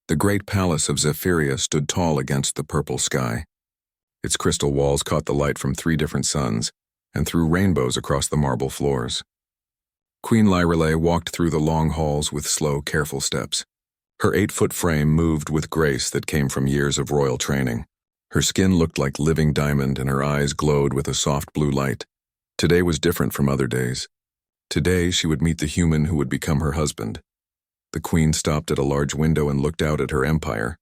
The great palace of Zephyria stood tall against the purple sky. Its crystal walls caught the light from 3 different suns and threw rainbows across the marble floors. Queen Lyrelei walked through the long halls with slow, careful steps. Her 8-foot frame moved with grace that came from years of royal training. Her skin looked like living diamond and her eyes glowed with a soft blue light. Today was different from other days. Today she would meet the human who would become her husband. The queen stopped at a large window and looked out at her empire.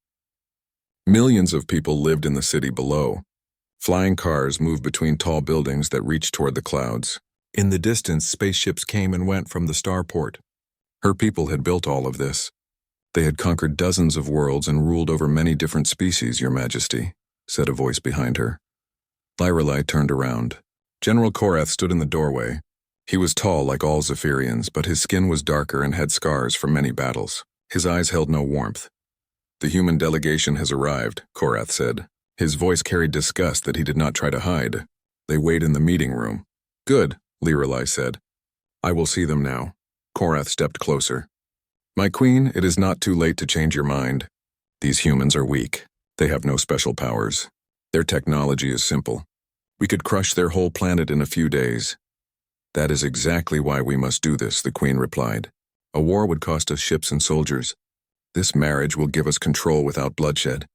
Millions of people lived in the city below. Flying cars moved between tall buildings that reached toward the clouds. In the distance, spaceships came and went from the starport. Her people had built all of this. They had conquered dozens of worlds and ruled over many different species, Your Majesty, said a voice behind her. Lyrelei turned around. General Korath stood in the doorway. He was tall like all Zephyrians, but his skin was darker and had scars from many battles. His eyes held no warmth. The human delegation has arrived, Korath said. His voice carried disgust that he did not try to hide. They wait in the meeting room. Good, Lyrelei said. I will see them now. Korath stepped closer. My queen, it is not too late to change your mind. These humans are weak. They have no special powers. Their technology is simple. We could crush their whole planet in a few days. That is exactly why we must do this, the queen replied. A war would cost us ships and soldiers. This marriage will give us control without bloodshed.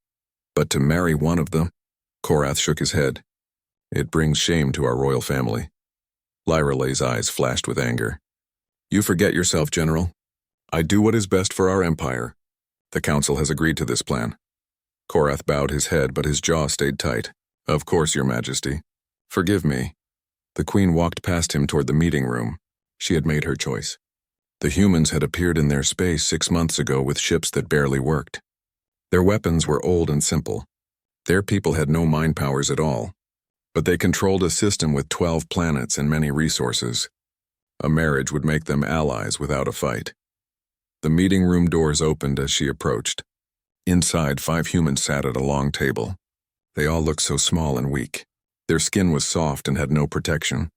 But to marry one of them, Korath shook his head. It brings shame to our royal family. Lyrelei's eyes flashed with anger. You forget yourself, General. I do what is best for our empire. The council has agreed to this plan. Korath bowed his head, but his jaw stayed tight. Of course, Your Majesty. Forgive me. The queen walked past him toward the meeting room. She had made her choice. The humans had appeared in their space 6 months ago with ships that barely worked. Their weapons were old and simple. Their people had no mind powers at all. But they controlled a system with 12 planets and many resources. A marriage would make them allies without a fight. The meeting room doors opened as she approached. Inside, 5 humans sat at a long table. They all looked so small and weak. Their skin was soft and had no protection.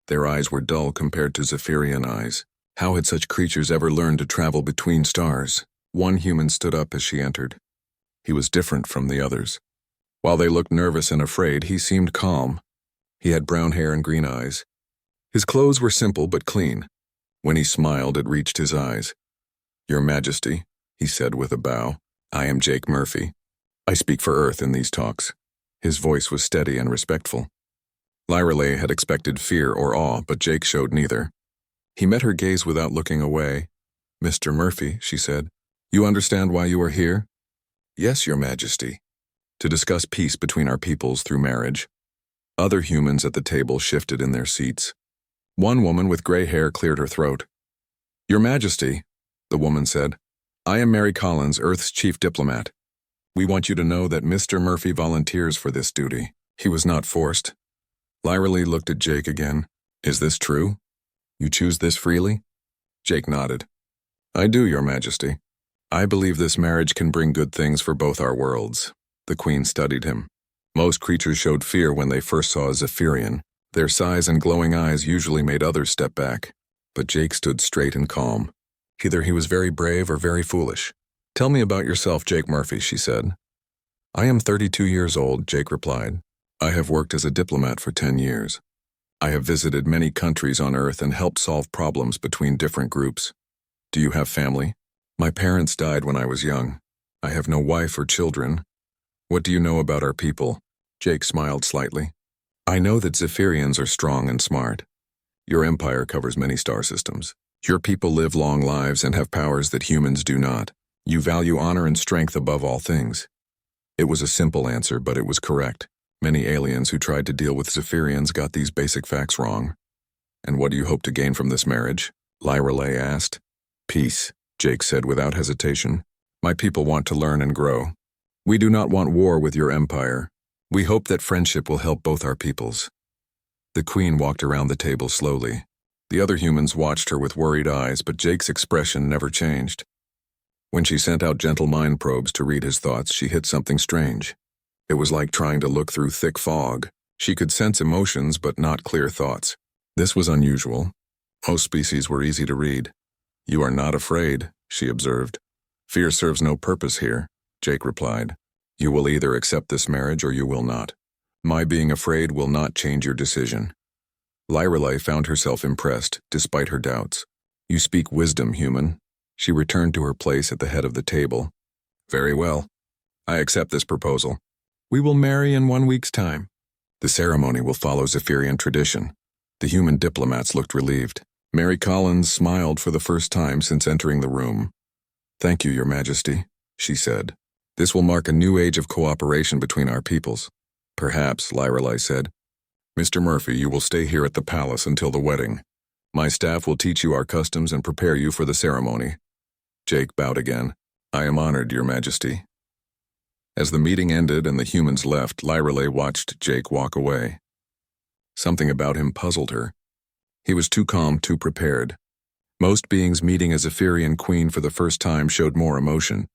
Their eyes were dull compared to Zephyrian eyes. How had such creatures ever learned to travel between stars? One human stood up as she entered. He was different from the others. While they looked nervous and afraid, he seemed calm. He had brown hair and green eyes. His clothes were simple but clean. When he smiled, it reached his eyes. Your Majesty, he said with a bow, I am Jake Murphy. I speak for Earth in these talks. His voice was steady and respectful. Lyrelei had expected fear or awe, but Jake showed neither. He met her gaze without looking away. Mr. Murphy, she said, you understand why you are here? Yes, Your Majesty. To discuss peace between our peoples through marriage. Other humans at the table shifted in their seats. One woman with gray hair cleared her throat. Your Majesty, the woman said, I am Mary Collins, Earth's chief diplomat. We want you to know that Mr. Murphy volunteers for this duty. He was not forced. Lyrelei looked at Jake again. Is this true? You choose this freely? Jake nodded. I do, Your Majesty. I believe this marriage can bring good things for both our worlds. The queen studied him. Most creatures showed fear when they first saw a Zephyrian. Their size and glowing eyes usually made others step back. But Jake stood straight and calm. Either he was very brave or very foolish. Tell me about yourself, Jake Murphy, she said. I am 32 years old, Jake replied. I have worked as a diplomat for 10 years. I have visited many countries on Earth and helped solve problems between different groups. Do you have family? My parents died when I was young. I have no wife or children. What do you know about our people? Jake smiled slightly. I know that Zephyrians are strong and smart. Your empire covers many star systems. Your people live long lives and have powers that humans do not. You value honor and strength above all things. It was a simple answer, but it was correct. Many aliens who tried to deal with Zephyrians got these basic facts wrong. And what do you hope to gain from this marriage? Lyrelei asked. Peace, Jake said without hesitation. My people want to learn and grow. We do not want war with your empire. We hope that friendship will help both our peoples. The queen walked around the table slowly. The other humans watched her with worried eyes, but Jake's expression never changed. When she sent out gentle mind probes to read his thoughts, she hit something strange. It was like trying to look through thick fog. She could sense emotions, but not clear thoughts. This was unusual. Most species were easy to read. You are not afraid, she observed. Fear serves no purpose here, Jake replied. You will either accept this marriage or you will not. My being afraid will not change your decision. Lyrelei found herself impressed, despite her doubts. You speak wisdom, human. She returned to her place at the head of the table. Very well. I accept this proposal. We will marry in 1 week's time. The ceremony will follow Zephyrian tradition. The human diplomats looked relieved. Mary Collins smiled for the first time since entering the room. Thank you, Your Majesty, she said. This will mark a new age of cooperation between our peoples. Perhaps, Lyrelei said. Mr. Murphy, you will stay here at the palace until the wedding. My staff will teach you our customs and prepare you for the ceremony. Jake bowed again. I am honored, Your Majesty. As the meeting ended and the humans left, Lyrelei watched Jake walk away. Something about him puzzled her. He was too calm, too prepared. Most beings meeting a Zephyrian queen for the first time showed more emotion,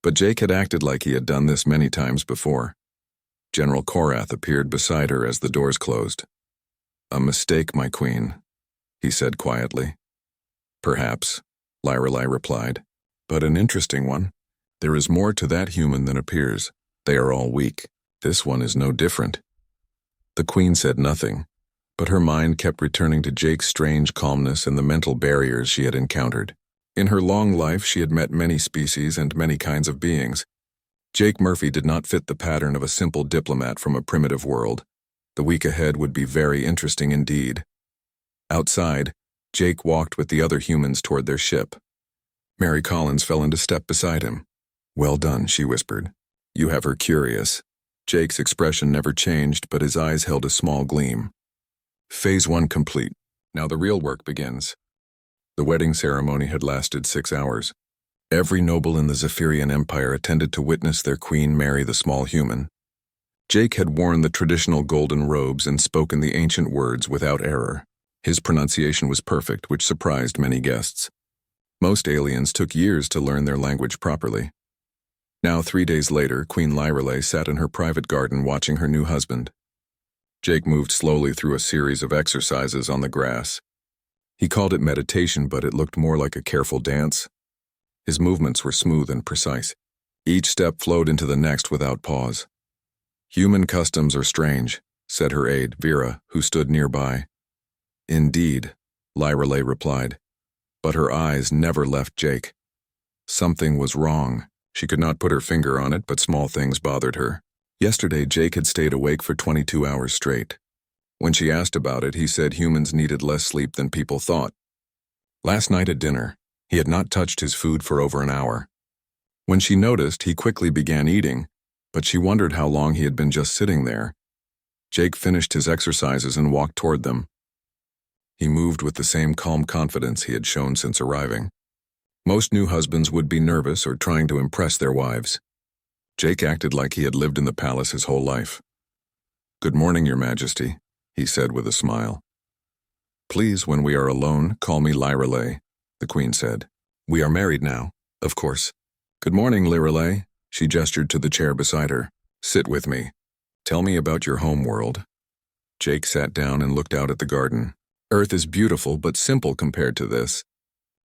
but Jake had acted like he had done this many times before. General Korath appeared beside her as the doors closed. A mistake, my queen, he said quietly. Perhaps, Lyrelei replied, but an interesting one. There is more to that human than appears. They are all weak. This one is no different. The queen said nothing, but her mind kept returning to Jake's strange calmness and the mental barriers she had encountered. In her long life, she had met many species and many kinds of beings. Jake Murphy did not fit the pattern of a simple diplomat from a primitive world. The week ahead would be very interesting indeed. Outside, Jake walked with the other humans toward their ship. Mary Collins fell into step beside him. Well done, she whispered. You have her curious. Jake's expression never changed, but his eyes held a small gleam. Phase 1 complete. Now the real work begins. The wedding ceremony had lasted 6 hours. Every noble in the Zephyrian Empire attended to witness their queen marry the small human. Jake had worn the traditional golden robes and spoken the ancient words without error. His pronunciation was perfect, which surprised many guests. Most aliens took years to learn their language properly. Now, 3 days later, Queen Lyrelei sat in her private garden watching her new husband. Jake moved slowly through a series of exercises on the grass. He called it meditation, but it looked more like a careful dance. His movements were smooth and precise. Each step flowed into the next without pause. Human customs are strange, said her aide, Vera, who stood nearby. Indeed, Lyrelei replied, but her eyes never left Jake. Something was wrong. She could not put her finger on it, but small things bothered her. Yesterday, Jake had stayed awake for 22 hours straight. When she asked about it, he said humans needed less sleep than people thought. Last night at dinner, he had not touched his food for over an hour. When she noticed, he quickly began eating, but she wondered how long he had been just sitting there. Jake finished his exercises and walked toward them. He moved with the same calm confidence he had shown since arriving. Most new husbands would be nervous or trying to impress their wives. Jake acted like he had lived in the palace his whole life. Good morning, Your Majesty, he said with a smile. Please, when we are alone, call me Lyrelei, the queen said. We are married now, of course. Good morning, Lyrelei, she gestured to the chair beside her. Sit with me. Tell me about your home world. Jake sat down and looked out at the garden. Earth is beautiful but simple compared to this.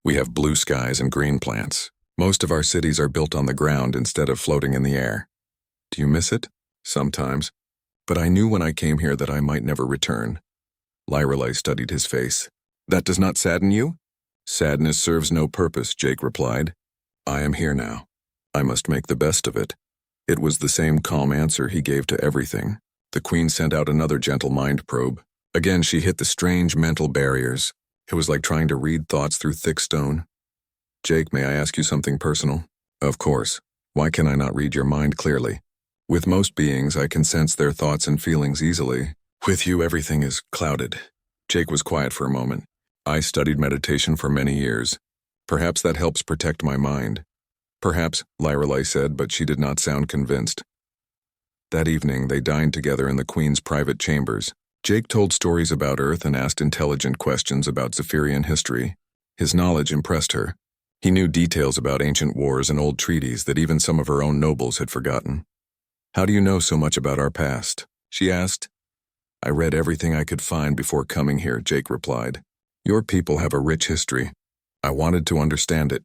We have blue skies and green plants. Most of our cities are built on the ground instead of floating in the air. Do you miss it? Sometimes. But I knew when I came here that I might never return. Lyrelei studied his face. That does not sadden you? Sadness serves no purpose, Jake replied. I am here now. I must make the best of it. It was the same calm answer he gave to everything. The queen sent out another gentle mind probe. Again, she hit the strange mental barriers. It was like trying to read thoughts through thick stone. Jake, may I ask you something personal? Of course. Why can I not read your mind clearly? With most beings, I can sense their thoughts and feelings easily. With you, everything is clouded. Jake was quiet for a moment. I studied meditation for many years. Perhaps that helps protect my mind. Perhaps, Lyrelei said, but she did not sound convinced. That evening, they dined together in the Queen's private chambers. Jake told stories about Earth and asked intelligent questions about Zephyrian history. His knowledge impressed her. He knew details about ancient wars and old treaties that even some of her own nobles had forgotten. How do you know so much about our past? She asked. I read everything I could find before coming here, Jake replied. Your people have a rich history. I wanted to understand it.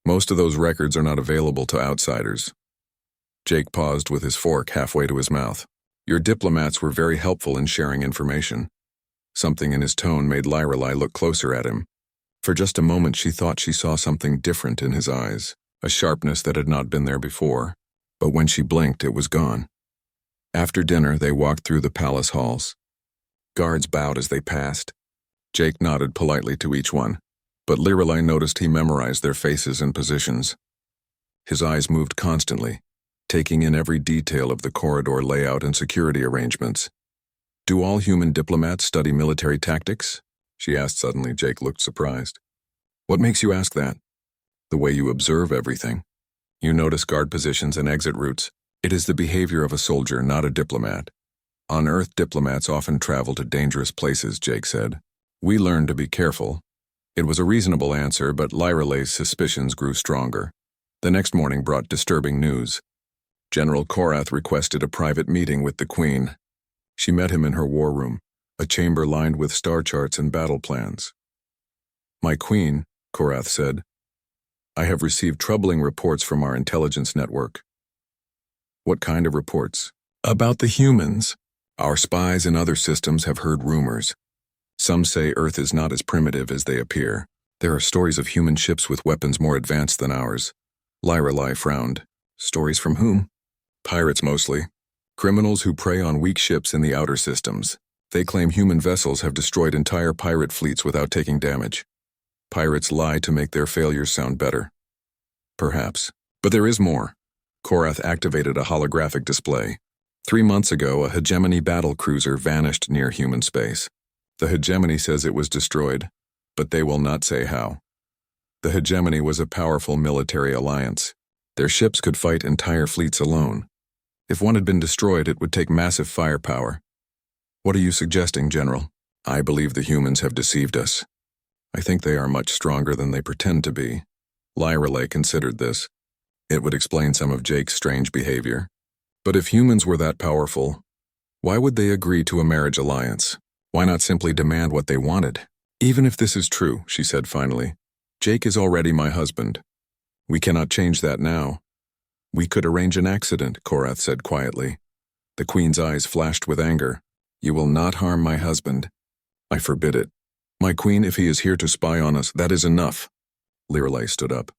Most of those records are not available to outsiders. Jake paused with his fork halfway to his mouth. Your diplomats were very helpful in sharing information. Something in his tone made Lyrelei look closer at him. For just a moment she thought she saw something different in his eyes, a sharpness that had not been there before. But when she blinked, it was gone. After dinner, they walked through the palace halls. Guards bowed as they passed. Jake nodded politely to each one, but Lyrelei noticed he memorized their faces and positions. His eyes moved constantly, taking in every detail of the corridor layout and security arrangements. Do all human diplomats study military tactics? She asked suddenly. Jake looked surprised. What makes you ask that? The way you observe everything. You notice guard positions and exit routes. It is the behavior of a soldier, not a diplomat. On Earth, diplomats often travel to dangerous places, Jake said. We learn to be careful. It was a reasonable answer, but Lyrelei's suspicions grew stronger. The next morning brought disturbing news. General Korath requested a private meeting with the Queen. She met him in her war room, a chamber lined with star charts and battle plans. My Queen, Korath said, I have received troubling reports from our intelligence network. What kind of reports? About the humans. Our spies in other systems have heard rumors. Some say Earth is not as primitive as they appear. There are stories of human ships with weapons more advanced than ours. Lyrelei frowned. Stories from whom? Pirates mostly. Criminals who prey on weak ships in the outer systems. They claim human vessels have destroyed entire pirate fleets without taking damage. Pirates lie to make their failures sound better. Perhaps. But there is more. Korath activated a holographic display. 3 months ago, a hegemony battle cruiser vanished near human space. The hegemony says it was destroyed, but they will not say how. The hegemony was a powerful military alliance. Their ships could fight entire fleets alone. If one had been destroyed, it would take massive firepower. What are you suggesting, General? I believe the humans have deceived us. I think they are much stronger than they pretend to be. Lyrelei considered this. It would explain some of Jake's strange behavior. But if humans were that powerful, why would they agree to a marriage alliance? Why not simply demand what they wanted? Even if this is true, she said finally, Jake is already my husband. We cannot change that now. We could arrange an accident, Korath said quietly. The Queen's eyes flashed with anger. You will not harm my husband. I forbid it. My Queen, if he is here to spy on us, that is enough. Lyrelei stood up.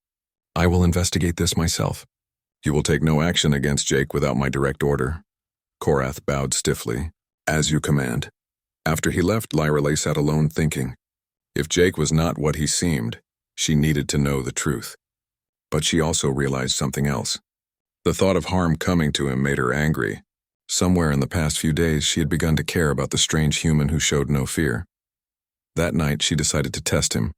I will investigate this myself. You will take no action against Jake without my direct order. Korath bowed stiffly. As you command. After he left, Lyrelei sat alone thinking. If Jake was not what he seemed, she needed to know the truth. But she also realized something else. The thought of harm coming to him made her angry. Somewhere in the past few days, she had begun to care about the strange human who showed no fear. That night, she decided to test him.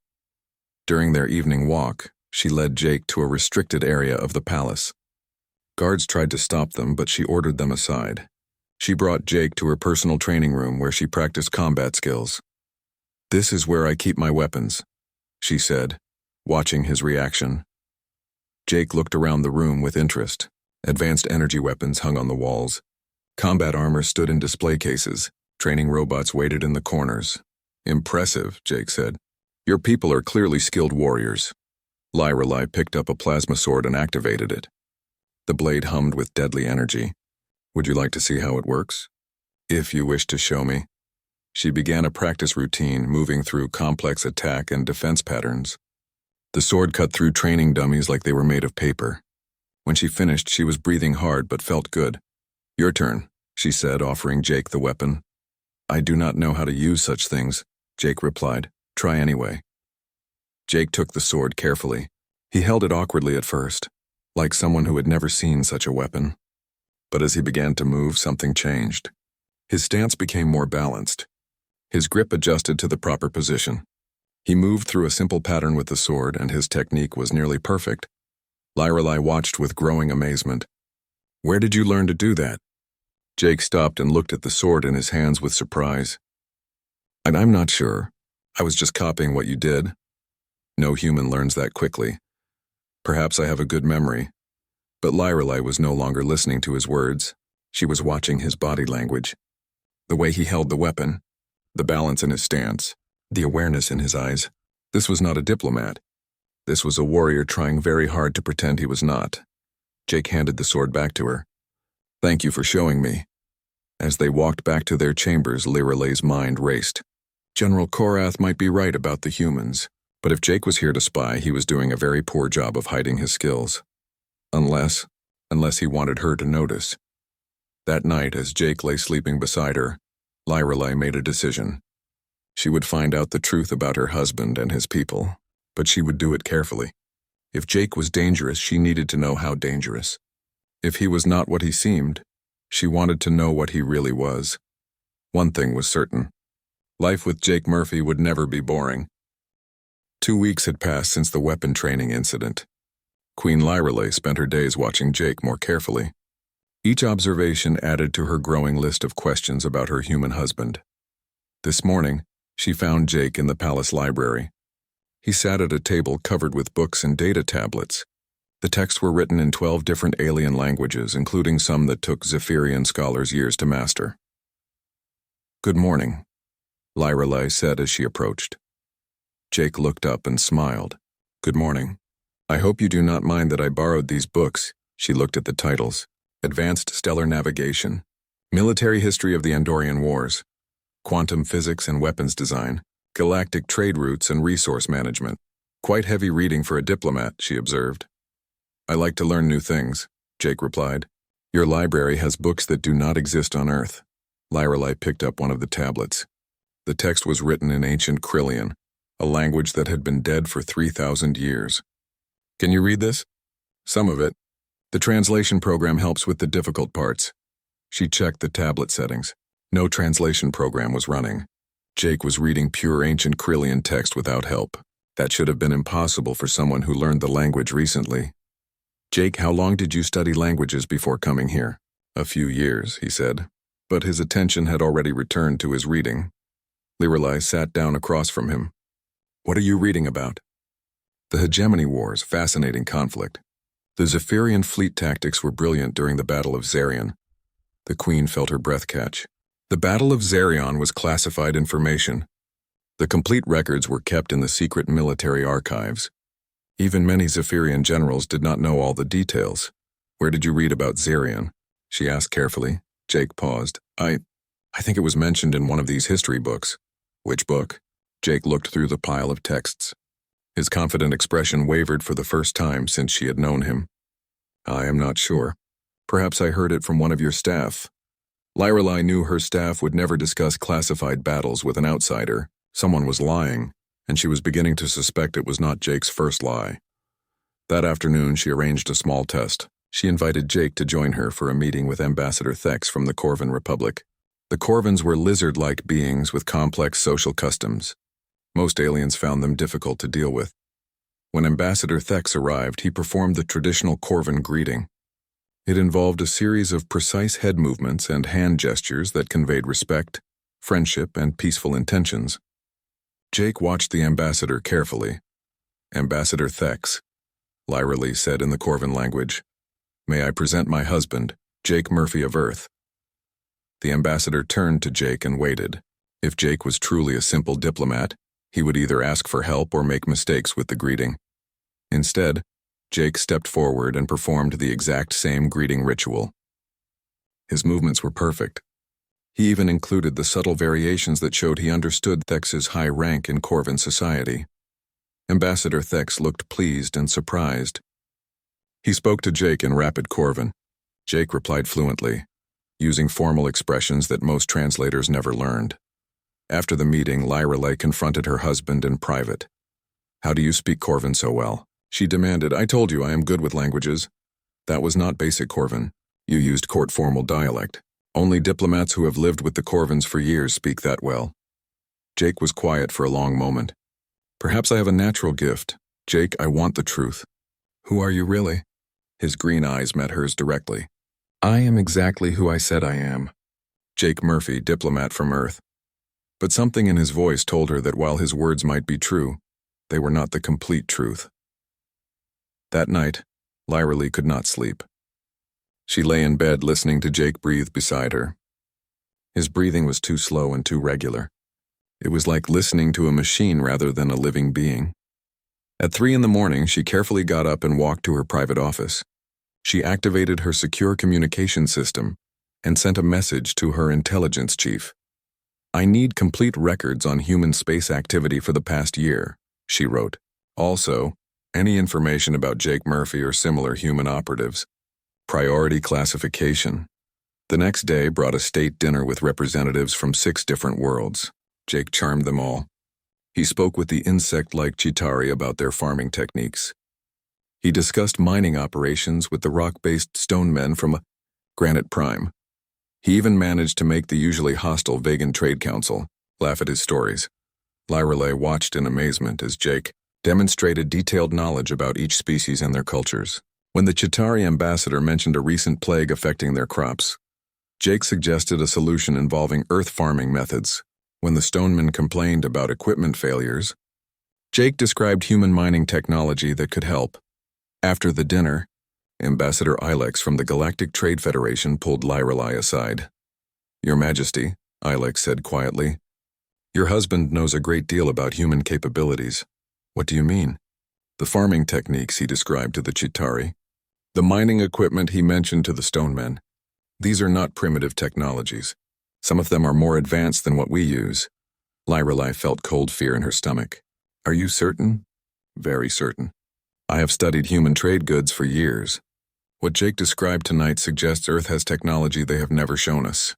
During their evening walk, she led Jake to a restricted area of the palace. Guards tried to stop them, but she ordered them aside. She brought Jake to her personal training room where she practiced combat skills. This is where I keep my weapons, she said, watching his reaction. Jake looked around the room with interest. Advanced energy weapons hung on the walls. Combat armor stood in display cases. Training robots waited in the corners. Impressive, Jake said. Your people are clearly skilled warriors. Lyrelei picked up a plasma sword and activated it. The blade hummed with deadly energy. Would you like to see how it works? If you wish to show me. She began a practice routine, moving through complex attack and defense patterns. The sword cut through training dummies like they were made of paper. When she finished, she was breathing hard but felt good. Your turn, she said, offering Jake the weapon. I do not know how to use such things, Jake replied. Try anyway. Jake took the sword carefully. He held it awkwardly at first, like someone who had never seen such a weapon. But as he began to move, something changed. His stance became more balanced. His grip adjusted to the proper position. He moved through a simple pattern with the sword, and his technique was nearly perfect. Lyrelei watched with growing amazement. Where did you learn to do that? Jake stopped and looked at the sword in his hands with surprise. I'm not sure. I was just copying what you did. No human learns that quickly. Perhaps I have a good memory. But Lyrelei was no longer listening to his words. She was watching his body language. The way he held the weapon, the balance in his stance, the awareness in his eyes. This was not a diplomat. This was a warrior trying very hard to pretend he was not. Jake handed the sword back to her. "Thank you for showing me." As they walked back to their chambers, Liralay's mind raced. General Korath might be right about the humans, but if Jake was here to spy, he was doing a very poor job of hiding his skills. Unless he wanted her to notice. That night, as Jake lay sleeping beside her, Liralay made a decision. She would find out the truth about her husband and his people, but she would do it carefully. If Jake was dangerous, she needed to know how dangerous. If he was not what he seemed, she wanted to know what he really was. One thing was certain. Life with Jake Murphy would never be boring. 2 weeks had passed since the weapon training incident. Queen Liralay spent her days watching Jake more carefully. Each observation added to her growing list of questions about her human husband. This morning, she found Jake in the palace library. He sat at a table covered with books and data tablets. The texts were written in 12 different alien languages, including some that took Zephyrian scholars years to master. "Good morning," Liralay said as she approached. Jake looked up and smiled. "Good morning. I hope you do not mind that I borrowed these books." She looked at the titles. Advanced Stellar Navigation, Military History of the Andorian Wars, Quantum Physics and Weapons Design, Galactic Trade Routes and Resource Management. "Quite heavy reading for a diplomat," she observed. "I like to learn new things," Jake replied. "Your library has books that do not exist on Earth." Liralay picked up one of the tablets. The text was written in ancient Krillian, a language that had been dead for 3,000 years. "Can you read this?" "Some of it. The translation program helps with the difficult parts." She checked the tablet settings. No translation program was running. Jake was reading pure ancient Krillian text without help. That should have been impossible for someone who learned the language recently. "Jake, how long did you study languages before coming here?" "A few years," he said, but his attention had already returned to his reading. Liralay sat down across from him. "What are you reading about?" "The Hegemony Wars, fascinating conflict. The Zephyrian fleet tactics were brilliant during the Battle of Zarion." The Queen felt her breath catch. The Battle of Zarion was classified information. The complete records were kept in the secret military archives. Even many Zephyrian generals did not know all the details. "Where did you read about Zarion?" she asked carefully. Jake paused. I think it was mentioned in one of these history books." "Which book?" Jake looked through the pile of texts. His confident expression wavered for the first time since she had known him. "I am not sure. Perhaps I heard it from one of your staff." Liralay knew her staff would never discuss classified battles with an outsider. Someone was lying, and she was beginning to suspect it was not Jake's first lie. That afternoon, she arranged a small test. She invited Jake to join her for a meeting with Ambassador Thex from the Corvin Republic. The Corvins were lizard-like beings with complex social customs. Most aliens found them difficult to deal with. When Ambassador Thex arrived, he performed the traditional Corvin greeting. It involved a series of precise head movements and hand gestures that conveyed respect, friendship, and peaceful intentions. Jake watched the ambassador carefully. "Ambassador Thex," Liralay said in the Corvin language. "May I present my husband, Jake Murphy of Earth." The ambassador turned to Jake and waited. If Jake was truly a simple diplomat, he would either ask for help or make mistakes with the greeting. Instead, Jake stepped forward and performed the exact same greeting ritual. His movements were perfect. He even included the subtle variations that showed he understood Thex's high rank in Corvin society. Ambassador Thex looked pleased and surprised. He spoke to Jake in rapid Corvin. Jake replied fluently, using formal expressions that most translators never learned. After the meeting, Liralay confronted her husband in private. "How do you speak Corvin so well?" she demanded. "I told you I am good with languages." "That was not basic Corvin. You used court-formal dialect. Only diplomats who have lived with the Corvins for years speak that well." Jake was quiet for a long moment. "Perhaps I have a natural gift. Jake, I want the truth." "Who are you really?" His green eyes met hers directly. "I am exactly who I said I am. Jake Murphy, diplomat from Earth." But something in his voice told her that while his words might be true, they were not the complete truth. That night, Liralay could not sleep. She lay in bed listening to Jake breathe beside her. His breathing was too slow and too regular. It was like listening to a machine rather than a living being. At 3 in the morning, she carefully got up and walked to her private office. She activated her secure communication system and sent a message to her intelligence chief. "I need complete records on human space activity for the past year," she wrote. "Also, any information about Jake Murphy or similar human operatives. Priority classification." The next day brought a state dinner with representatives from 6 different worlds. Jake charmed them all. He spoke with the insect-like Chitauri about their farming techniques. He discussed mining operations with the rock-based stone men from Granite Prime. He even managed to make the usually hostile Vegan Trade Council laugh at his stories. Lyrelay watched in amazement as Jake demonstrated detailed knowledge about each species and their cultures. When the Chitauri ambassador mentioned a recent plague affecting their crops, Jake suggested a solution involving earth farming methods. When the stonemen complained about equipment failures, Jake described human mining technology that could help. After the dinner, Ambassador Ilex from the Galactic Trade Federation pulled Lyrelay aside. "Your Majesty," Ilex said quietly, "your husband knows a great deal about human capabilities." "What do you mean?" "The farming techniques he described to the Chitauri. The mining equipment he mentioned to the stonemen. These are not primitive technologies. Some of them are more advanced than what we use." Lyrelay felt cold fear in her stomach. "Are you certain?" "Very certain. I have studied human trade goods for years. What Jake described tonight suggests Earth has technology they have never shown us."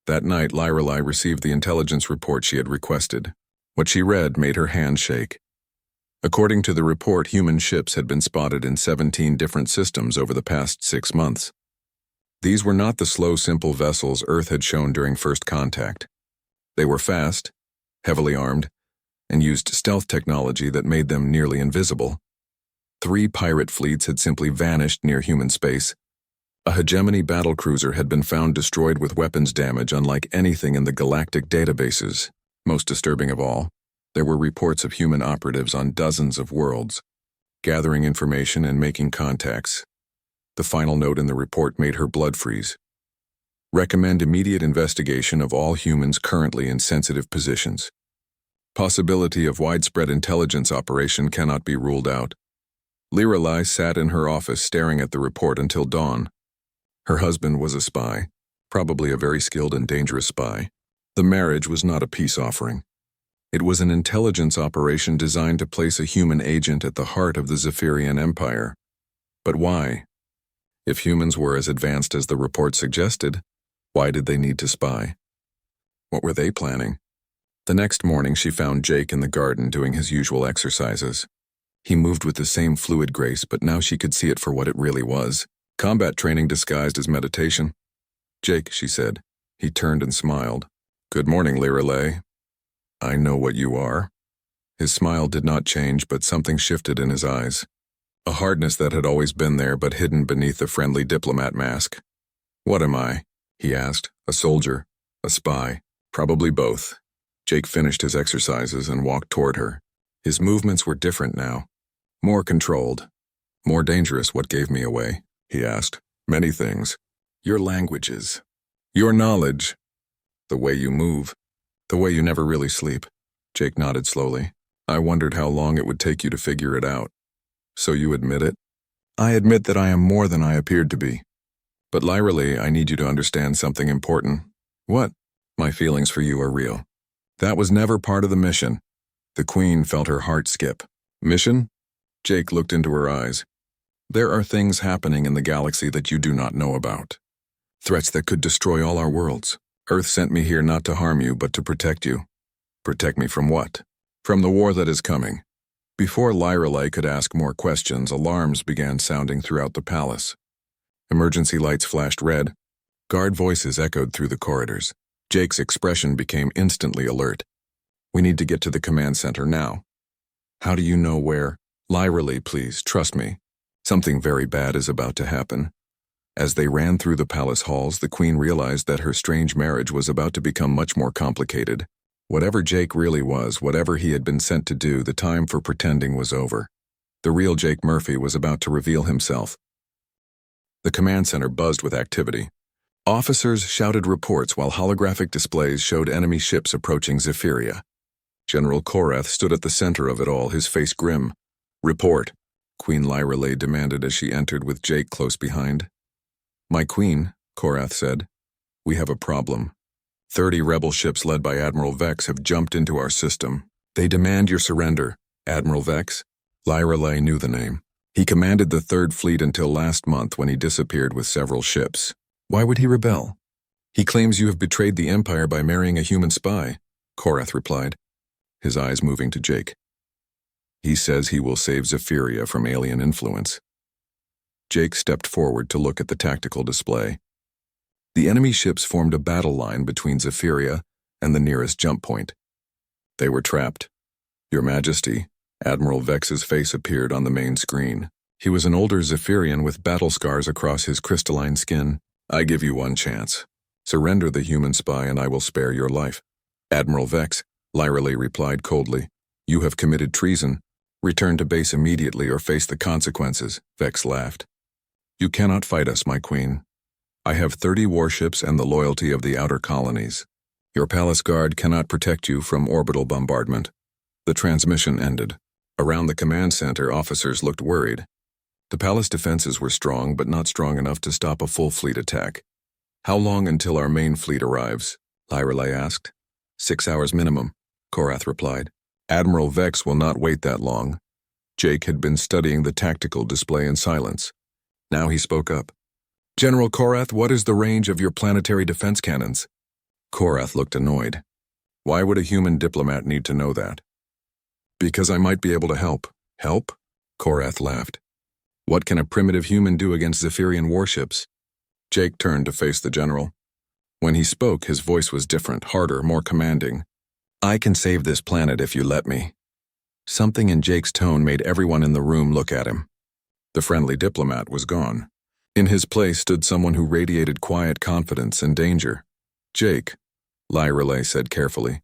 That night, Lyrelay received the intelligence report she had requested. What she read made her hand shake. According to the report, human ships had been spotted in 17 different systems over the past 6 months. These were not the slow, simple vessels Earth had shown during first contact. They were fast, heavily armed, and used stealth technology that made them nearly invisible. 3 pirate fleets had simply vanished near human space. A hegemony battlecruiser had been found destroyed with weapons damage unlike anything in the galactic databases. Most disturbing of all, there were reports of human operatives on dozens of worlds, gathering information and making contacts. The final note in the report made her blood freeze. "Recommend immediate investigation of all humans currently in sensitive positions. Possibility of widespread intelligence operation cannot be ruled out." Lyrelay sat in her office staring at the report until dawn. Her husband was a spy, probably a very skilled and dangerous spy. The marriage was not a peace offering. It was an intelligence operation designed to place a human agent at the heart of the Zephyrian Empire. But why? If humans were as advanced as the report suggested, why did they need to spy? What were they planning? The next morning she found Jake in the garden doing his usual exercises. He moved with the same fluid grace, but now she could see it for what it really was. Combat training disguised as meditation. "Jake," she said. He turned and smiled. "Good morning, Lyrelay. I know what you are." His smile did not change, but something shifted in his eyes. A hardness that had always been there but hidden beneath the friendly diplomat mask. "What am I?" he asked. "A soldier? A spy? Probably both." Jake finished his exercises and walked toward her. His movements were different now. More controlled. "More dangerous. What gave me away?" he asked. "Many things. Your languages. Your knowledge. The way you move. The way you never really sleep." Jake nodded slowly. "I wondered how long it would take you to figure it out." "So you admit it?" "I admit that I am more than I appeared to be. But Lyrelay, I need you to understand something important." "What?" "My feelings for you are real. That was never part of the mission." The Queen felt her heart skip. "Mission?" Jake looked into her eyes. "There are things happening in the galaxy that you do not know about. Threats that could destroy all our worlds. Earth sent me here not to harm you, but to protect you." "Protect me from what?" "From the war that is coming." Before Lyrelay could ask more questions, alarms began sounding throughout the palace. Emergency lights flashed red. Guard voices echoed through the corridors. Jake's expression became instantly alert. "We need to get to the command center now." "How do you know where?" "Lyrelay, please, trust me. Something very bad is about to happen." As they ran through the palace halls, the Queen realized that her strange marriage was about to become much more complicated. Whatever Jake really was, whatever he had been sent to do, the time for pretending was over. The real Jake Murphy was about to reveal himself. The command center buzzed with activity. Officers shouted reports while holographic displays showed enemy ships approaching Zephyria. General Korath stood at the center of it all, his face grim. Report, Queen Lyrelay demanded as she entered with Jake close behind. My queen, Korath said, we have a problem. 30 rebel ships led by Admiral Vex have jumped into our system. They demand your surrender. Admiral Vex? Lyrelay knew the name. He commanded the Third Fleet until last month when he disappeared with several ships. Why would he rebel? He claims you have betrayed the Empire by marrying a human spy, Korath replied, his eyes moving to Jake. He says he will save Zephyria from alien influence. Jake stepped forward to look at the tactical display. The enemy ships formed a battle line between Zephyria and the nearest jump point. They were trapped. Your Majesty, Admiral Vex's face appeared on the main screen. He was an older Zephyrian with battle scars across his crystalline skin. I give you one chance. Surrender the human spy and I will spare your life. Admiral Vex, Lyrelay replied coldly. You have committed treason. Return to base immediately or face the consequences, Vex laughed. You cannot fight us, my queen. I have 30 warships and the loyalty of the outer colonies. Your palace guard cannot protect you from orbital bombardment. The transmission ended. Around the command center, officers looked worried. The palace defenses were strong, but not strong enough to stop a full fleet attack. How long until our main fleet arrives? Lyrelay asked. 6 hours minimum, Korath replied. Admiral Vex will not wait that long. Jake had been studying the tactical display in silence. Now he spoke up. General Korath, what is the range of your planetary defense cannons? Korath looked annoyed. Why would a human diplomat need to know that? Because I might be able to help. Help? Korath laughed. What can a primitive human do against Zephyrian warships? Jake turned to face the general. When he spoke, his voice was different, harder, more commanding. I can save this planet if you let me. Something in Jake's tone made everyone in the room look at him. The friendly diplomat was gone. In his place stood someone who radiated quiet confidence and danger. Jake, Lyrelay said carefully.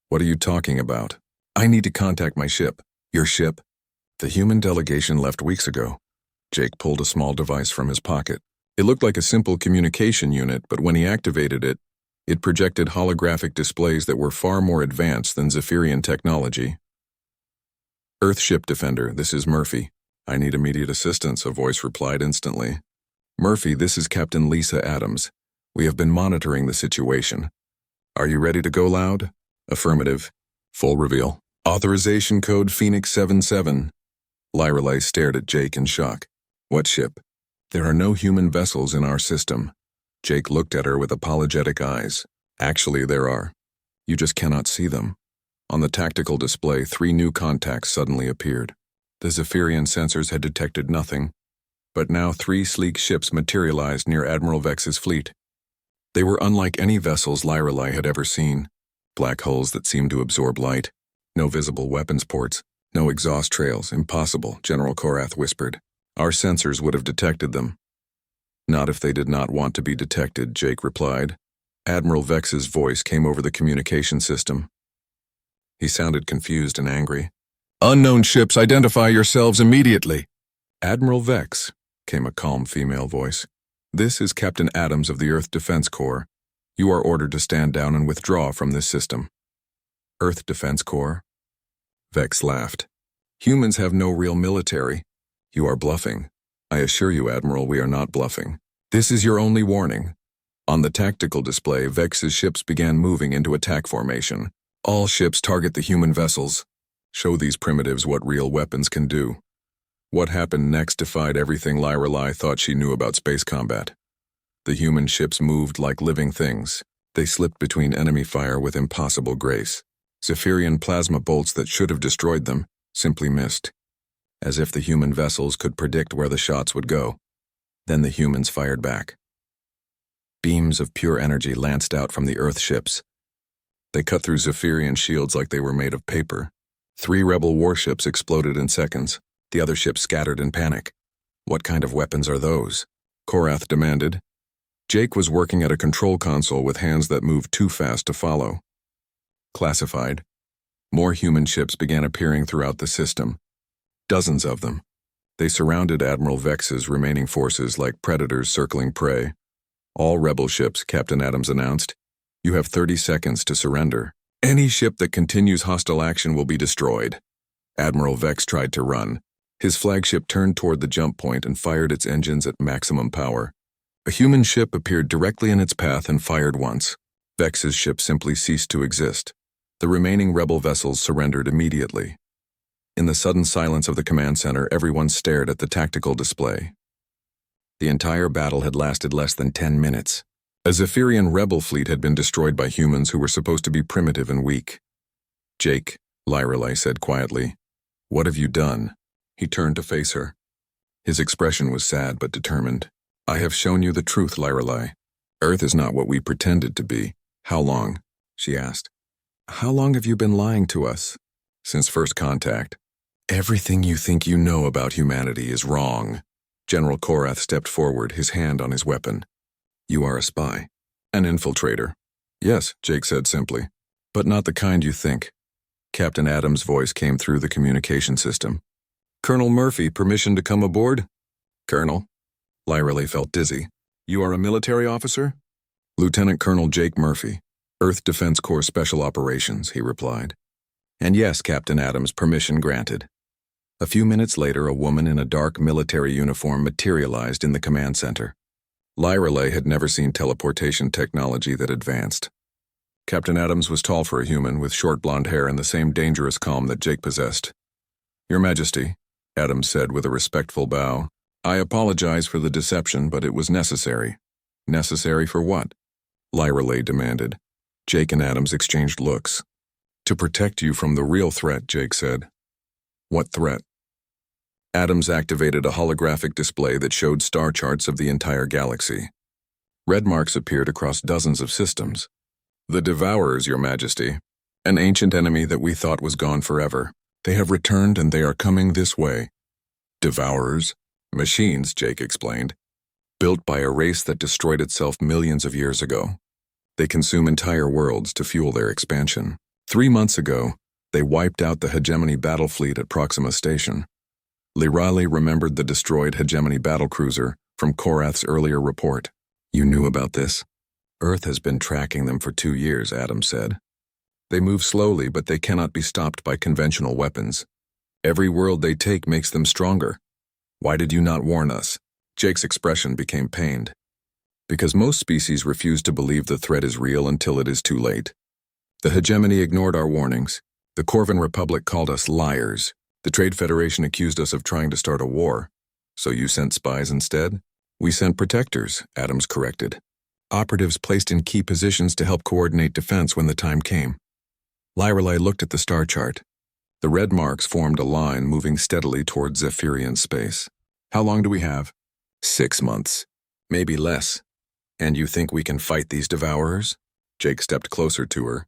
What are you talking about? I need to contact my ship. Your ship? The human delegation left weeks ago. Jake pulled a small device from his pocket. It looked like a simple communication unit, but when he activated it, it projected holographic displays that were far more advanced than Zephyrian technology. Earthship Defender, this is Murphy. I need immediate assistance, a voice replied instantly. Murphy, this is Captain Lisa Adams. We have been monitoring the situation. Are you ready to go loud? Affirmative. Full reveal. Authorization code Phoenix 77. Lyrelay stared at Jake in shock. What ship? There are no human vessels in our system. Jake looked at her with apologetic eyes. Actually, there are. You just cannot see them. On the tactical display, 3 new contacts suddenly appeared. The Zephyrian sensors had detected nothing, but now 3 sleek ships materialized near Admiral Vex's fleet. They were unlike any vessels Lyrelay had ever seen. Black holes that seemed to absorb light. No visible weapons ports. No exhaust trails. Impossible, General Korath whispered. Our sensors would have detected them. Not if they did not want to be detected, Jake replied. Admiral Vex's voice came over the communication system. He sounded confused and angry. Unknown ships, identify yourselves immediately. Admiral Vex, came a calm female voice. This is Captain Adams of the Earth Defense Corps. You are ordered to stand down and withdraw from this system. Earth Defense Corps? Vex laughed. Humans have no real military. You are bluffing. I assure you, Admiral, we are not bluffing. This is your only warning. On the tactical display, Vex's ships began moving into attack formation. All ships target the human vessels. Show these primitives what real weapons can do. What happened next defied everything Lyrelay thought she knew about space combat. The human ships moved like living things. They slipped between enemy fire with impossible grace. Zephyrian plasma bolts that should have destroyed them simply missed, as if the human vessels could predict where the shots would go. Then the humans fired back. Beams of pure energy lanced out from the Earth ships. They cut through Zephyrian shields like they were made of paper. 3 rebel warships exploded in seconds. The other ships scattered in panic. What kind of weapons are those? Korath demanded. Jake was working at a control console with hands that moved too fast to follow. Classified. More human ships began appearing throughout the system. Dozens of them. They surrounded Admiral Vex's remaining forces like predators circling prey. All rebel ships, Captain Adams announced. You have 30 seconds to surrender. Any ship that continues hostile action will be destroyed. Admiral Vex tried to run. His flagship turned toward the jump point and fired its engines at maximum power. A human ship appeared directly in its path and fired once. Vex's ship simply ceased to exist. The remaining rebel vessels surrendered immediately. In the sudden silence of the command center, everyone stared at the tactical display. The entire battle had lasted less than 10 minutes. A Zephyrian rebel fleet had been destroyed by humans who were supposed to be primitive and weak. "Jake," Lyrelei said quietly, "what have you done?" He turned to face her. His expression was sad but determined. "I have shown you the truth, Lyrelei. Earth is not what we pretended to be." "How long?" she asked. "How long have you been lying to us?" "Since first contact." "Everything you think you know about humanity is wrong." General Korath stepped forward, his hand on his weapon. "You are a spy." "An infiltrator." "Yes," Jake said simply, "but not the kind you think." Captain Adams' voice came through the communication system. "Colonel Murphy, permission to come aboard?" "Colonel?" Lyrelei felt dizzy. "You are a military officer?" "Lieutenant Colonel Jake Murphy, Earth Defense Corps Special Operations," he replied. "And yes, Captain Adams, permission granted." A few minutes later, a woman in a dark military uniform materialized in the command center. Lyrelei had never seen teleportation technology that advanced. Captain Adams was tall for a human, with short blonde hair and the same dangerous calm that Jake possessed. "Your Majesty," Adams said with a respectful bow, "I apologize for the deception, but it was necessary." "Necessary for what?" Lyrelei demanded. Jake and Adams exchanged looks. "To protect you from the real threat," Jake said. "What threat?" Adams activated a holographic display that showed star charts of the entire galaxy. Red marks appeared across dozens of systems. "The Devourers, Your Majesty. An ancient enemy that we thought was gone forever. They have returned and they are coming this way." "Devourers?" "Machines," Jake explained. "Built by a race that destroyed itself millions of years ago. They consume entire worlds to fuel their expansion. 3 months ago, they wiped out the Hegemony battle fleet at Proxima Station." Lyrelei remembered the destroyed Hegemony battlecruiser from Korath's earlier report. "You knew about this?" "Earth has been tracking them for 2 years," Adams said. "They move slowly, but they cannot be stopped by conventional weapons. Every world they take makes them stronger. Why did you not warn us?" Jake's expression became pained. "Because most species refuse to believe the threat is real until it is too late. The Hegemony ignored our warnings. The Corvin Republic called us liars. The Trade Federation accused us of trying to start a war. So you sent spies instead?" "We sent protectors," Adams corrected. "Operatives placed in key positions to help coordinate defense when the time came." Lyrelei looked at the star chart. The red marks formed a line moving steadily toward Zephyrian space. "How long do we have?" 6 months. Maybe less. "And you think we can fight these Devourers?" Jake stepped closer to her.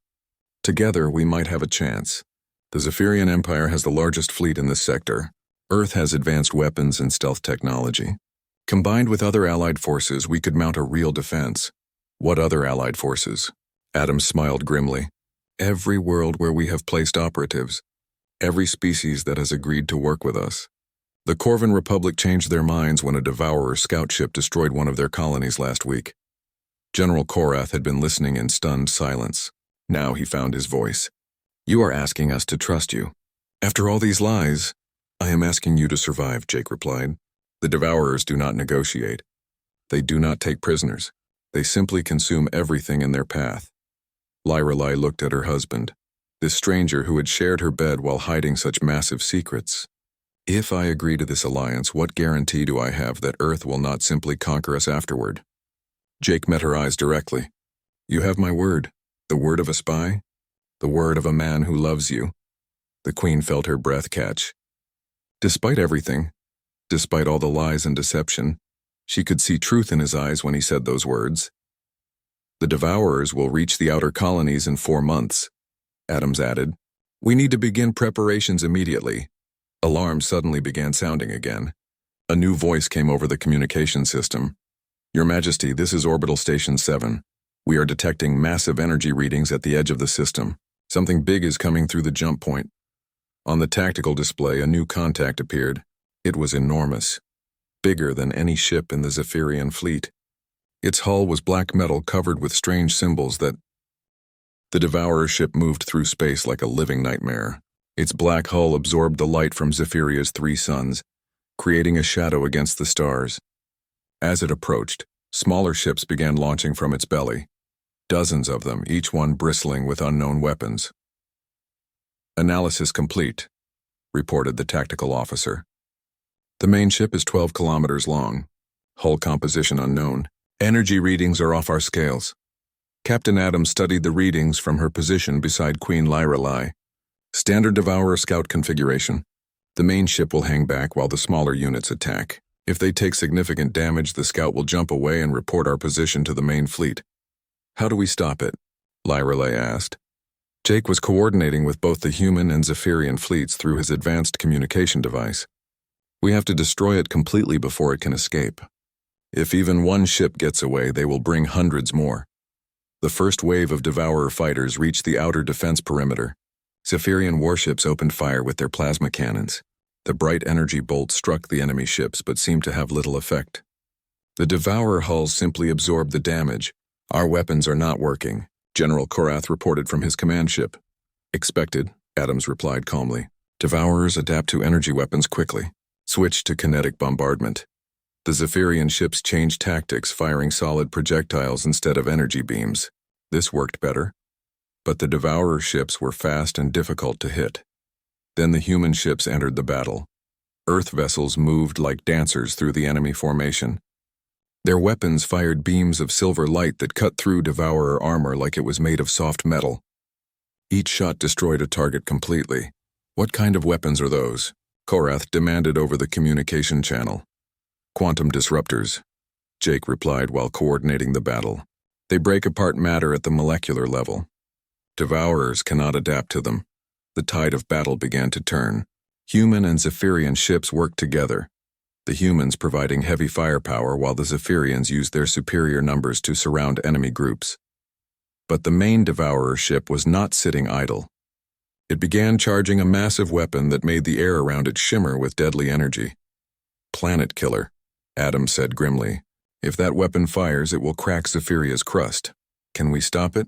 "Together, we might have a chance. The Zephyrian Empire has the largest fleet in this sector. Earth has advanced weapons and stealth technology. Combined with other allied forces, we could mount a real defense." "What other allied forces?" Adams smiled grimly. "Every world where we have placed operatives. Every species that has agreed to work with us. The Corvin Republic changed their minds when a Devourer scout ship destroyed one of their colonies last week." General Korath had been listening in stunned silence. Now he found his voice. "You are asking us to trust you. After all these lies, I am asking you to survive," Jake replied. "The Devourers do not negotiate. They do not take prisoners. They simply consume everything in their path." Lyrelei looked at her husband, this stranger who had shared her bed while hiding such massive secrets. "If I agree to this alliance, what guarantee do I have that Earth will not simply conquer us afterward?" Jake met her eyes directly. "You have my word, the word of a spy, the word of a man who loves you." The Queen felt her breath catch. Despite everything, despite all the lies and deception, she could see truth in his eyes when he said those words. "The Devourers will reach the outer colonies in 4 months," Adams added. "We need to begin preparations immediately." Alarms suddenly began sounding again. A new voice came over the communication system. "Your Majesty, this is Orbital Station 7. We are detecting massive energy readings at the edge of the system. Something big is coming through the jump point." On the tactical display, a new contact appeared. It was enormous, bigger than any ship in the Zephyrian fleet. Its hull was black metal covered with strange symbols that... The Devourer ship moved through space like a living nightmare. Its black hull absorbed the light from Zephyria's 3 suns, creating a shadow against the stars. As it approached, smaller ships began launching from its belly, dozens of them, each one bristling with unknown weapons. "Analysis complete," reported the tactical officer. "The main ship is 12 kilometers long. Hull composition unknown. Energy readings are off our scales." Captain Adams studied the readings from her position beside Queen Lyrelai. "Standard Devourer scout configuration. The main ship will hang back while the smaller units attack. If they take significant damage, the scout will jump away and report our position to the main fleet." "How do we stop it?" Lyrelai asked. Jake was coordinating with both the human and Zephyrian fleets through his advanced communication device. "We have to destroy it completely before it can escape. If even one ship gets away, they will bring hundreds more." The first wave of Devourer fighters reached the outer defense perimeter. Zephyrian warships opened fire with their plasma cannons. The bright energy bolts struck the enemy ships but seemed to have little effect. The Devourer hulls simply absorbed the damage. "Our weapons are not working," General Korath reported from his command ship. "Expected," Adams replied calmly. "Devourers adapt to energy weapons quickly. Switch to kinetic bombardment." The Zephyrian ships changed tactics, firing solid projectiles instead of energy beams. This worked better. But the Devourer ships were fast and difficult to hit. Then the human ships entered the battle. Earth vessels moved like dancers through the enemy formation. Their weapons fired beams of silver light that cut through Devourer armor like it was made of soft metal. Each shot destroyed a target completely. "What kind of weapons are those?" Korath demanded over the communication channel. "Quantum disruptors," Jake replied while coordinating the battle. "They break apart matter at the molecular level. Devourers cannot adapt to them." The tide of battle began to turn. Human and Zephyrian ships worked together, the humans providing heavy firepower while the Zephyrians used their superior numbers to surround enemy groups. But the main Devourer ship was not sitting idle. It began charging a massive weapon that made the air around it shimmer with deadly energy. "Planet killer," Adams said grimly. "If that weapon fires, it will crack Zephiria's crust. Can we stop it?"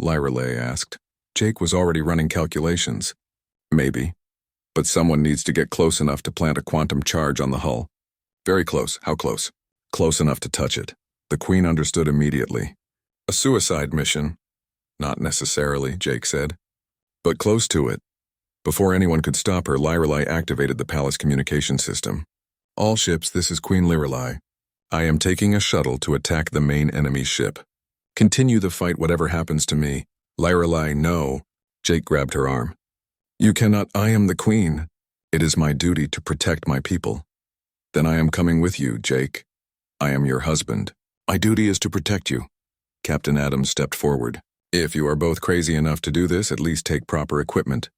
Lyrelai asked. Jake was already running calculations. "Maybe. But someone needs to get close enough to plant a quantum charge on the hull." "Very close. How close?" "Close enough to touch it." The Queen understood immediately. "A suicide mission?" "Not necessarily," Jake said. "But close to it." Before anyone could stop her, Lyrelai activated the palace communication system. "All ships, this is Queen Lyrelai. I am taking a shuttle to attack the main enemy ship. Continue the fight whatever happens to me." "Lyrelai, no." Jake grabbed her arm. "You cannot. I am the Queen. It is my duty to protect my people." "Then I am coming with you, Jake. I am your husband. My duty is to protect you." Captain Adams stepped forward. "If you are both crazy enough to do this, at least take proper equipment."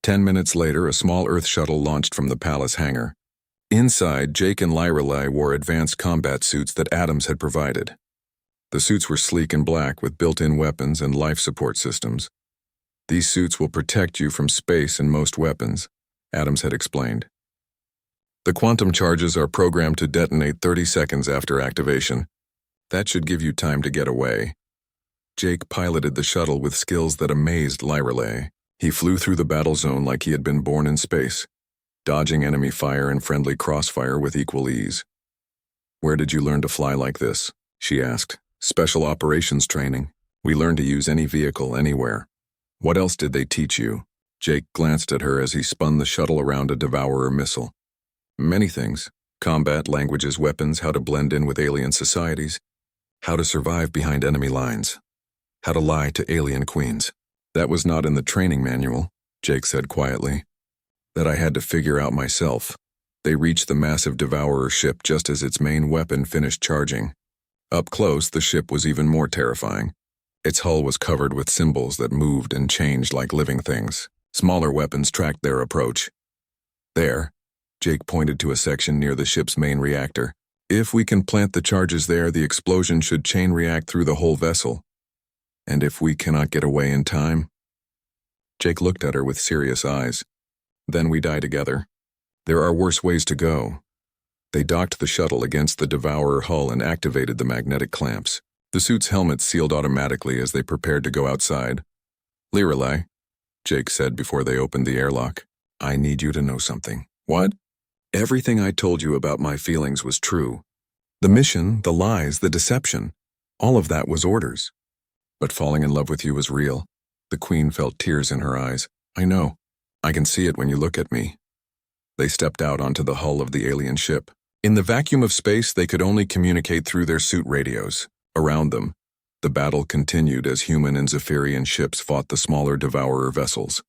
10 minutes later, a small Earth shuttle launched from the palace hangar. Inside, Jake and Lyrelai wore advanced combat suits that Adams had provided. The suits were sleek and black with built-in weapons and life support systems. "These suits will protect you from space and most weapons," Adams had explained. "The quantum charges are programmed to detonate 30 seconds after activation. That should give you time to get away." Jake piloted the shuttle with skills that amazed Lyrelai. He flew through the battle zone like he had been born in space, dodging enemy fire and friendly crossfire with equal ease. "Where did you learn to fly like this?" she asked. "Special operations training. We learn to use any vehicle anywhere." "What else did they teach you?" Jake glanced at her as he spun the shuttle around a Devourer missile. "Many things. Combat, languages, weapons, how to blend in with alien societies, how to survive behind enemy lines, how to lie to alien queens." "That was not in the training manual," Jake said quietly. "That I had to figure out myself." They reached the massive Devourer ship just as its main weapon finished charging. Up close, the ship was even more terrifying. Its hull was covered with symbols that moved and changed like living things. Smaller weapons tracked their approach. "There," Jake pointed to a section near the ship's main reactor. "If we can plant the charges there, the explosion should chain react through the whole vessel. And if we cannot get away in time?" Jake looked at her with serious eyes. "Then we die together. There are worse ways to go." They docked the shuttle against the Devourer hull and activated the magnetic clamps. The suit's helmets sealed automatically as they prepared to go outside. "Lyrelai," Jake said before they opened the airlock, "I need you to know something." "What?" Everything I told you about my feelings was true. The mission, the lies, the deception, all of that was orders. But falling in love with you was real. The Queen felt tears in her eyes. I know. I can see it when you look at me. They stepped out onto the hull of the alien ship. In the vacuum of space, they could only communicate through their suit radios. Around them, the battle continued as human and Zephyrian ships fought the smaller Devourer vessels.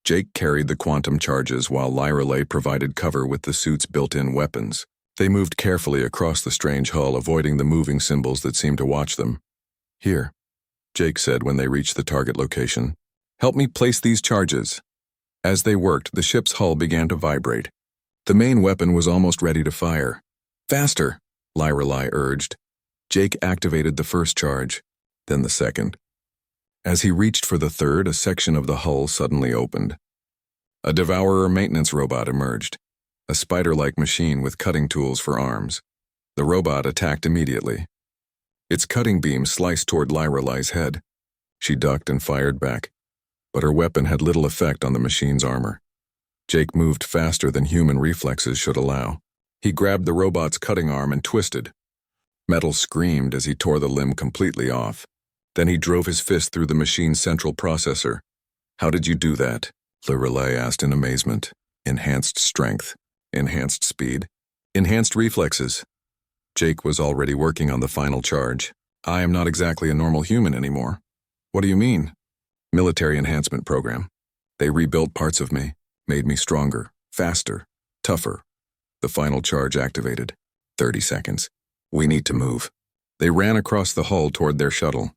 Jake carried the quantum charges while Lyrelay provided cover with the suit's built-in weapons. They moved carefully across the strange hull, avoiding the moving symbols that seemed to watch them. Here, Jake said when they reached the target location. Help me place these charges. As they worked, the ship's hull began to vibrate. The main weapon was almost ready to fire. Faster, Lyrelay urged. Jake activated the first charge, then the second. As he reached for the third, a section of the hull suddenly opened. A Devourer maintenance robot emerged, a spider-like machine with cutting tools for arms. The robot attacked immediately. Its cutting beam sliced toward Lyrelay's head. She ducked and fired back, but her weapon had little effect on the machine's armor. Jake moved faster than human reflexes should allow. He grabbed the robot's cutting arm and twisted. Metal screamed as he tore the limb completely off. Then he drove his fist through the machine's central processor. How did you do that? Lyrelay asked in amazement. Enhanced strength, enhanced speed, enhanced reflexes. Jake was already working on the final charge. I am not exactly a normal human anymore. What do you mean? Military enhancement program. They rebuilt parts of me, made me stronger, faster, tougher. The final charge activated. 30 seconds. We need to move. They ran across the hull toward their shuttle.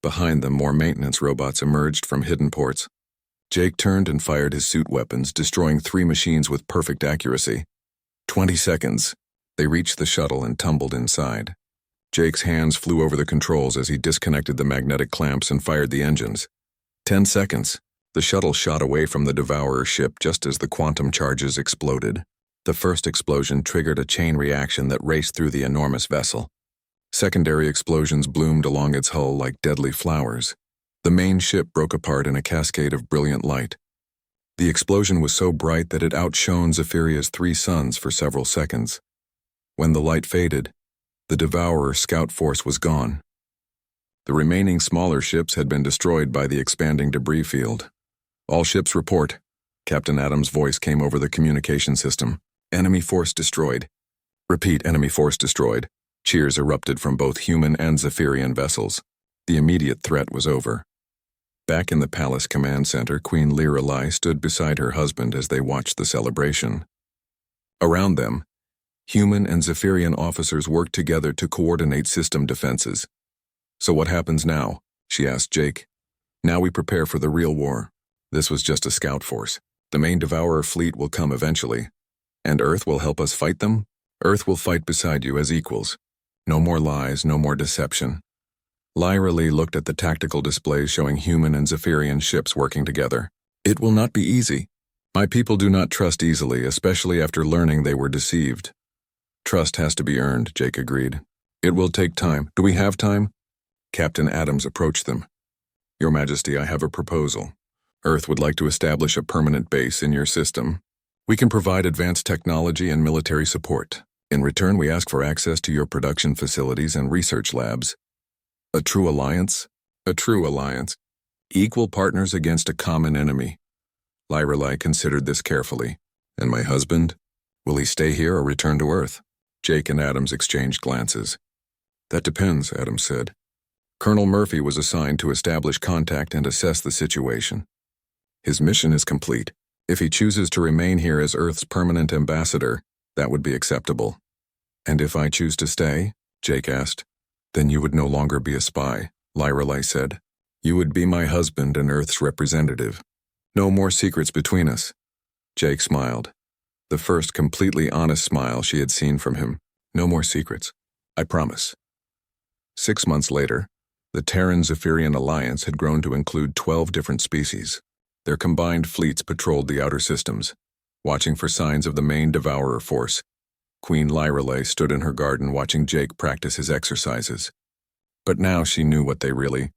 Behind them, more maintenance robots emerged from hidden ports. Jake turned and fired his suit weapons, destroying 3 machines with perfect accuracy. 20 seconds. They reached the shuttle and tumbled inside. Jake's hands flew over the controls as he disconnected the magnetic clamps and fired the engines. 10 seconds. The shuttle shot away from the Devourer ship just as the quantum charges exploded. The first explosion triggered a chain reaction that raced through the enormous vessel. Secondary explosions bloomed along its hull like deadly flowers. The main ship broke apart in a cascade of brilliant light. The explosion was so bright that it outshone Zephyria's 3 suns for several seconds. When the light faded, the Devourer scout force was gone. The remaining smaller ships had been destroyed by the expanding debris field. All ships report. Captain Adams' voice came over the communication system. Enemy force destroyed. Repeat, enemy force destroyed. Cheers erupted from both human and Zephyrian vessels. The immediate threat was over. Back in the palace command center, Queen Lyrelay stood beside her husband as they watched the celebration. Around them, human and Zephyrian officers worked together to coordinate system defenses. So what happens now? She asked Jake. Now we prepare for the real war. This was just a scout force. The main Devourer fleet will come eventually. And Earth will help us fight them? Earth will fight beside you as equals. No more lies, no more deception. Lyrelay looked at the tactical displays showing human and Zephyrian ships working together. It will not be easy. My people do not trust easily, especially after learning they were deceived. Trust has to be earned, Jake agreed. It will take time. Do we have time? Captain Adams approached them. Your Majesty, I have a proposal. Earth would like to establish a permanent base in your system. We can provide advanced technology and military support. In return, we ask for access to your production facilities and research labs. A true alliance? A true alliance. Equal partners against a common enemy. Lyrelay considered this carefully. And my husband? Will he stay here or return to Earth? Jake and Adams exchanged glances. That depends, Adams said. Colonel Murphy was assigned to establish contact and assess the situation. His mission is complete. If he chooses to remain here as Earth's permanent ambassador, that would be acceptable. And if I choose to stay? Jake asked. Then you would no longer be a spy, Lyrelay said. You would be my husband and Earth's representative. No more secrets between us. Jake smiled. The first completely honest smile she had seen from him. No more secrets. I promise. 6 months later, the Terran-Zephyrian alliance had grown to include 12 different species. Their combined fleets patrolled the outer systems, watching for signs of the main Devourer force. Queen Lyrelay stood in her garden watching Jake practice his exercises. But now she knew what they really